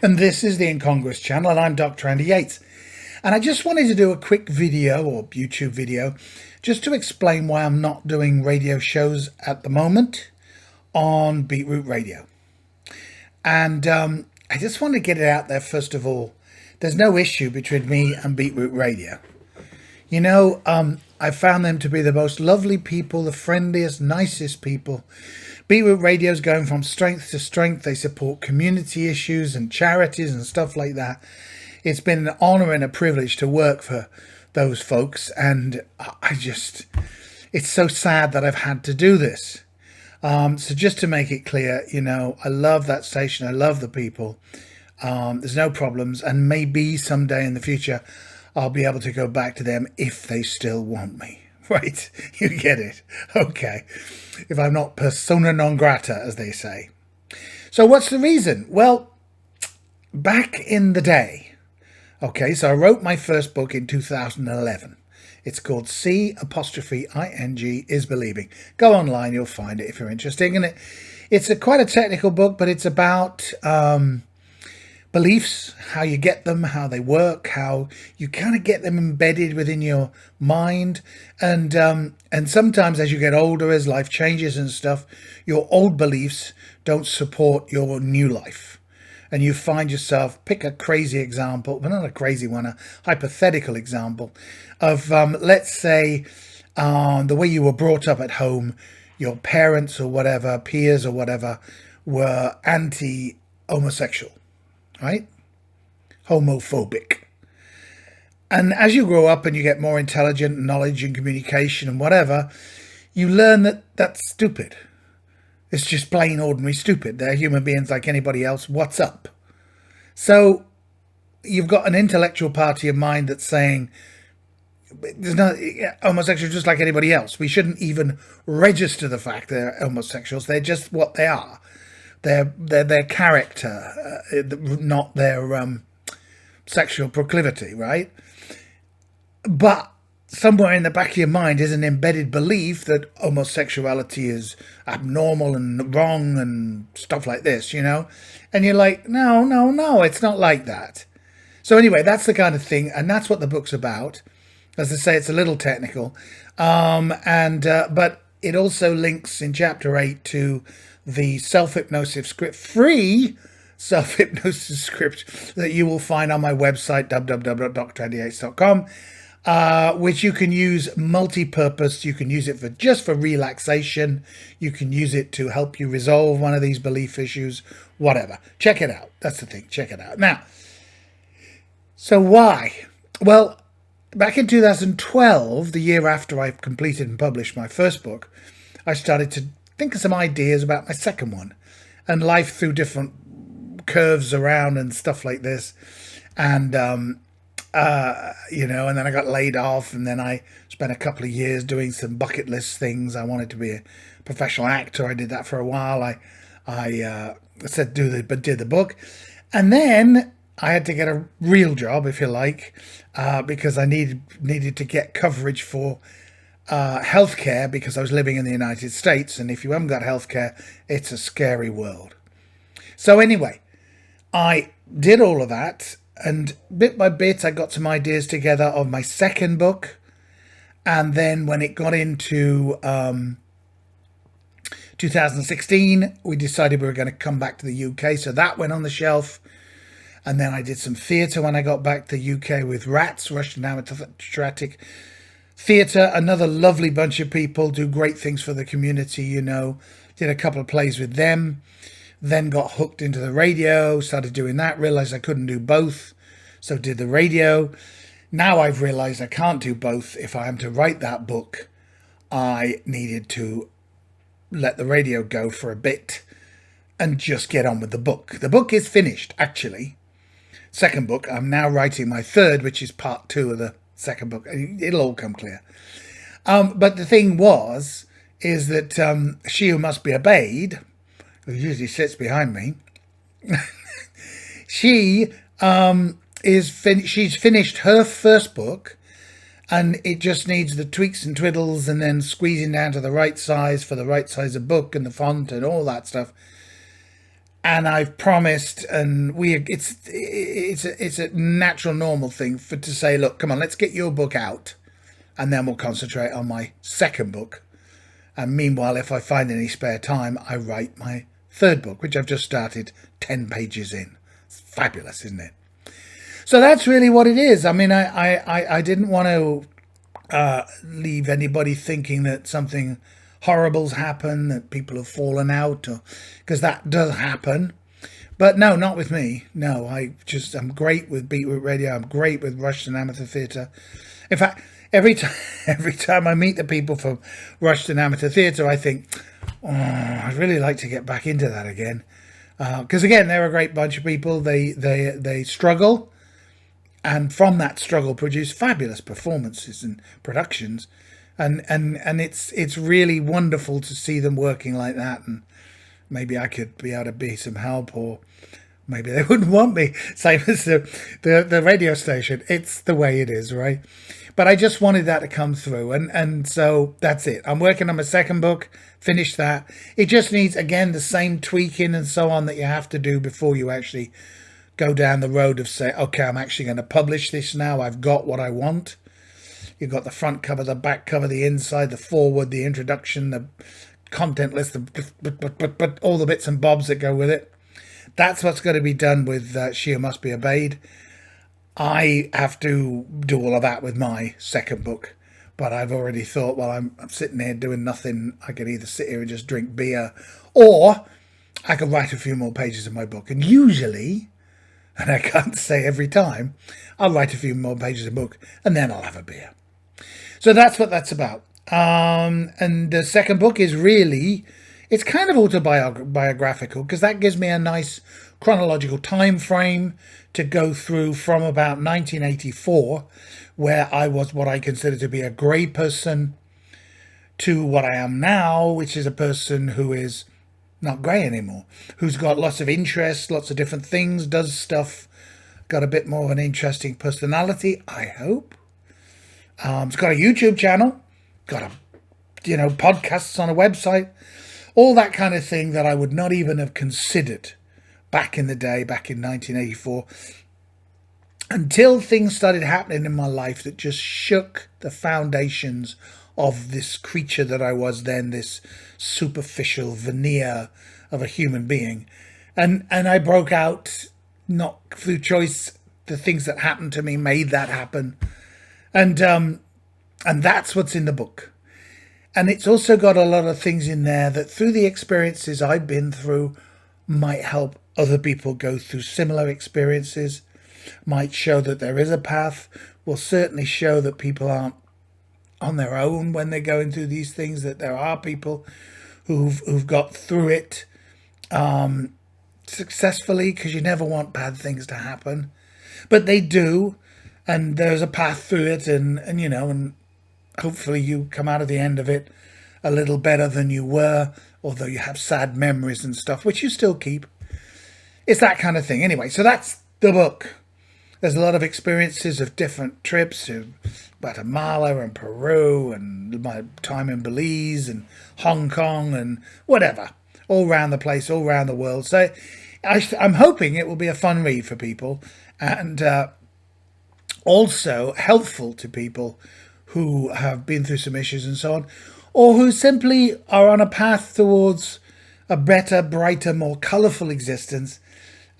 And this is the Incongruous channel, and I'm Dr. Andy Yates. And I just wanted to do a quick video or YouTube video just to explain why I'm not doing radio shows at the moment on Beetroot Radio. And I just want to get it out there first of all. There's no issue between me and Beetroot Radio. You know, I found them to be the most lovely people, the friendliest, nicest people. Beetroot Radio is going from strength to strength. They support community issues and charities and stuff like that. It's been an honor and a privilege to work for those folks. And it's so sad that I've had to do this. So just to make it clear, you know, I love that station. I love the people. There's no problems. And maybe someday in the future, I'll be able to go back to them if they still want me. Right? You get it. Okay. If I'm not persona non grata, as they say. So what's the reason? Well, back in the day, okay, so I wrote my first book in 2011. It's called C''ing is believing. Go online, you'll find it if you're interested in it. It's quite a technical book, but it's about beliefs, how you get them, how they work, how you kind of get them embedded within your mind. And sometimes as you get older, as life changes and stuff, your old beliefs don't support your new life. And you find yourself, pick a crazy example, but not a crazy one, a hypothetical example of, let's say, the way you were brought up at home, your parents or whatever, peers or whatever, were anti-homosexual. Right? Homophobic. And as you grow up and you get more intelligent, knowledge and communication and whatever, you learn that that's stupid. It's just plain ordinary stupid. They're human beings like anybody else. What's up? So you've got an intellectual part of your mind that's saying there's no homosexuals just like anybody else. We shouldn't even register the fact they're homosexuals. They're just what they are. Their character, not their sexual proclivity, right? But somewhere in the back of your mind is an embedded belief that homosexuality is abnormal and wrong and stuff like this, you know? And you're like, no, it's not like that. So anyway, that's the kind of thing, and that's what the book's about. As I say, it's a little technical, but it also links in chapter 8 to the self-hypnosis script, free self-hypnosis script that you will find on my website, www.drandyyates.com, which you can use multi-purpose. You can use it for relaxation. You can use it to help you resolve one of these belief issues, whatever. Check it out. That's the thing. Check it out. Now, so why? Well, back in 2012, the year after I completed and published my first book, I started to think of some ideas about my second one, and life threw different curves around and stuff like this. And, you know, and then I got laid off, and then I spent a couple of years doing some bucket list things. I wanted to be a professional actor. I did that for a while. I said, did the book. And then I had to get a real job, if you like, because I needed to get coverage for healthcare, because I was living in the United States, and if you haven't got healthcare, it's a scary world. So anyway, I did all of that, and bit by bit I got some ideas together of my second book. And then when it got into 2016, we decided we were going to come back to the UK, so that went on the shelf. And then I did some theatre when I got back to the UK with RATS, Russian Amateur Theatre, another lovely bunch of people, do great things for the community, you know. Did a couple of plays with them, then got hooked into the radio, started doing that, realised I couldn't do both, so did the radio. Now I've realised I can't do both. If I am to write that book, I needed to let the radio go for a bit and just get on with the book. The book is finished, actually. Second book. I'm now writing my third, which is part 2 of the second book. It'll all come clear. But the thing is that she who must be obeyed, who usually sits behind me, she's finished her first book, and it just needs the tweaks and twiddles and then squeezing down to the right size for the right size of book and the font and all that stuff. and I've promised, and it's a natural, normal thing for to say, look, come on, let's get your book out, and then we'll concentrate on my second book. And meanwhile, if I find any spare time, I write my third book, which I've just started 10 pages in. It's fabulous, isn't it? So that's really what it is. I mean, I didn't want to leave anybody thinking that something horrible's happened, that people have fallen out, or because that does happen. But no, not with me. No, I'm great with Beetroot Radio. I'm great with Rushton Amateur Theatre. In fact, every time every time I meet the people from Rushton Amateur Theatre, I think, oh, I'd really like to get back into that again. Because again, they're a great bunch of people. They struggle, and from that struggle produce fabulous performances and productions, and it's really wonderful to see them working like that. And maybe I could be able to be some help, or maybe they wouldn't want me. Same as the radio station. It's the way it is, right? But I just wanted that to come through, and so that's it. I'm working on my second book. Finish that. It just needs, again, the same tweaking and so on that you have to do before you actually go down the road of say, okay, I'm actually going to publish this now. I've got what I want. You've got the front cover, the back cover, the inside, the forward, the introduction, the content list, but all the bits and bobs that go with it. That's what's going to be done with She Must Be Obeyed. I have to do all of that with my second book. But I've already thought, well, I'm sitting here doing nothing. I could either sit here and just drink beer, or I could write a few more pages of my book. And usually, and I can't say every time, I'll write a few more pages of the book, and then I'll have a beer. So that's what that's about. And the second book is really, it's kind of autobiographical, because that gives me a nice chronological time frame to go through from about 1984, where I was what I consider to be a grey person, to what I am now, which is a person who is not grey anymore, who's got lots of interests, lots of different things, does stuff, got a bit more of an interesting personality, I hope. It's got a YouTube channel, got a, podcasts on a website, all that kind of thing that I would not even have considered back in the day, back in 1984, until things started happening in my life that just shook the foundations of this creature that I was then, this superficial veneer of a human being. And I broke out, not through choice. The things that happened to me made that happen. And that's what's in the book. And it's also got a lot of things in there that, through the experiences I've been through, might help other people go through similar experiences, might show that there is a path, will certainly show that people aren't on their own when they're going through these things, that there are people who've got through it successfully, because you never want bad things to happen, but they do, and there's a path through it, and hopefully you come out of the end of it a little better than you were, although you have sad memories and stuff, which you still keep. It's that kind of thing. Anyway, so that's the book. There's a lot of experiences of different trips to Guatemala and Peru, and my time in Belize and Hong Kong and whatever, all around the place, all around the world. So I'm hoping it will be a fun read for people, and also helpful to people who have been through some issues and so on, or who simply are on a path towards a better, brighter, more colourful existence,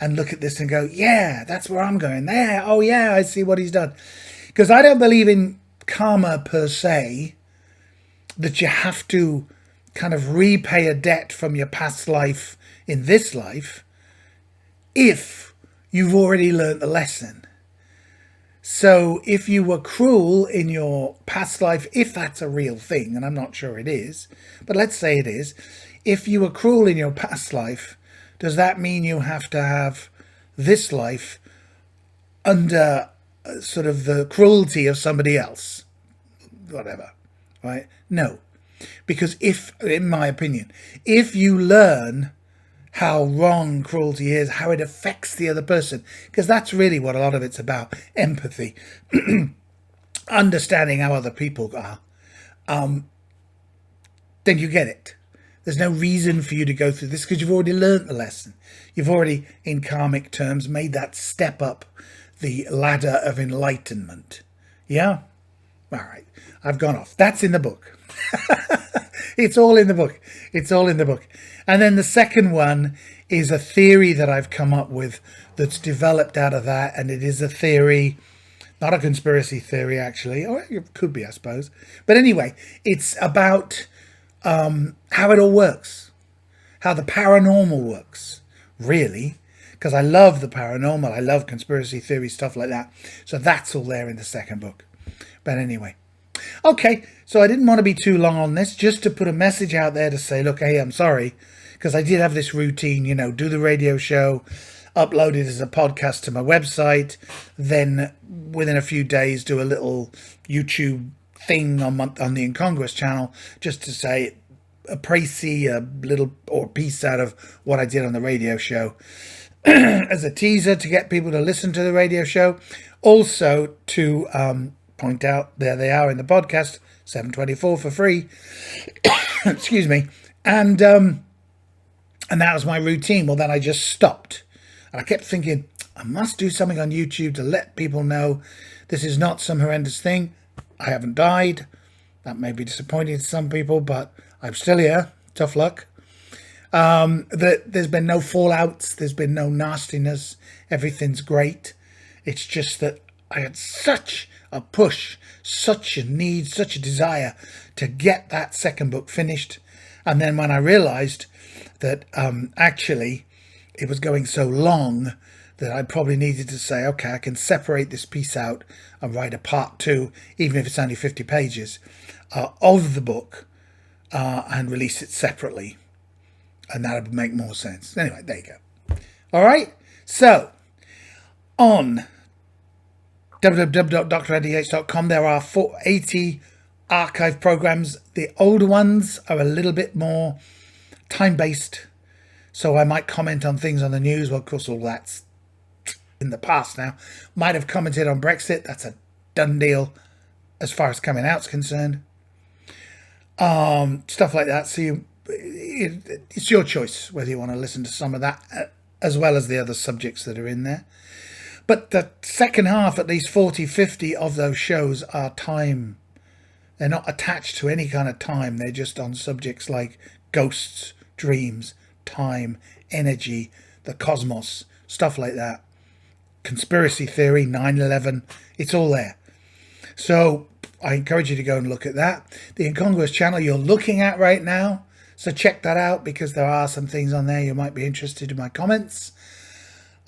and look at this and go, yeah, that's where I'm going there. Oh yeah, I see what he's done. Because I don't believe in karma per se, that you have to kind of repay a debt from your past life in this life if you've already learnt the lesson. So if you were cruel in your past life, if that's a real thing, and I'm not sure it is, but let's say it is, if you were cruel in your past life, does that mean you have to have this life under sort of the cruelty of somebody else? Whatever, right? No. Because if, in my opinion, if you learn how wrong cruelty is, how it affects the other person, because that's really what a lot of it's about, empathy, understanding how other people are, then you get it. There's no reason for you to go through this because you've already learnt the lesson. You've already, in karmic terms, made that step up the ladder of enlightenment. Yeah? All right. I've gone off. That's in the book. It's all in the book. It's all in the book. And then the second one is a theory that I've come up with that's developed out of that. And it is a theory, not a conspiracy theory, actually. Or it could be, I suppose. But anyway, it's about how it all works, how the paranormal works, really. Because I love the paranormal. I love conspiracy theory, stuff like that. So that's all there in the second book. But anyway. Okay, so I didn't want to be too long on this, just to put a message out there to say, look, hey, I'm sorry, because I did have this routine, you know, do the radio show, upload it as a podcast to my website, then within a few days do a little YouTube thing on the Incongruous channel, just to say a précis, a little or piece out of what I did on the radio show as a teaser to get people to listen to the radio show. Also to point out, there they are in the podcast, 724 for free. Excuse me. And that was my routine. Well, then I just stopped. And I kept thinking, I must do something on YouTube to let people know this is not some horrendous thing. I haven't died. That may be disappointing to some people, but I'm still here. Tough luck. There's been no fallouts. There's been no nastiness. Everything's great. It's just that I had such a push, such a need, such a desire to get that second book finished. And then when I realized that actually it was going so long that I probably needed to say, okay, I can separate this piece out and write a part 2, even if it's only 50 pages, of the book and release it separately. And that would make more sense. Anyway, there you go. All right. So on www.drandyyates.com there are 80 archive programs. The older ones are a little bit more time-based, so I might comment on things on the news. Well, of course, all that's in the past now. Might have commented on Brexit. That's a done deal as far as coming out's concerned. Stuff like that. So it's your choice whether you want to listen to some of that as well as the other subjects that are in there. But the second half, at least 40, 50 of those shows are time. They're not attached to any kind of time. They're just on subjects like ghosts, dreams, time, energy, the cosmos, stuff like that. Conspiracy theory, 9/11, it's all there. So I encourage you to go and look at that. The Incongruous channel you're looking at right now. So check that out because there are some things on there you might be interested in my comments.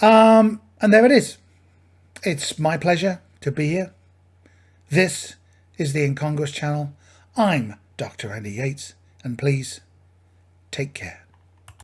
And there it is. It's my pleasure to be here. This is the Incongruous channel. I'm Dr. Andy Yates, and please take care.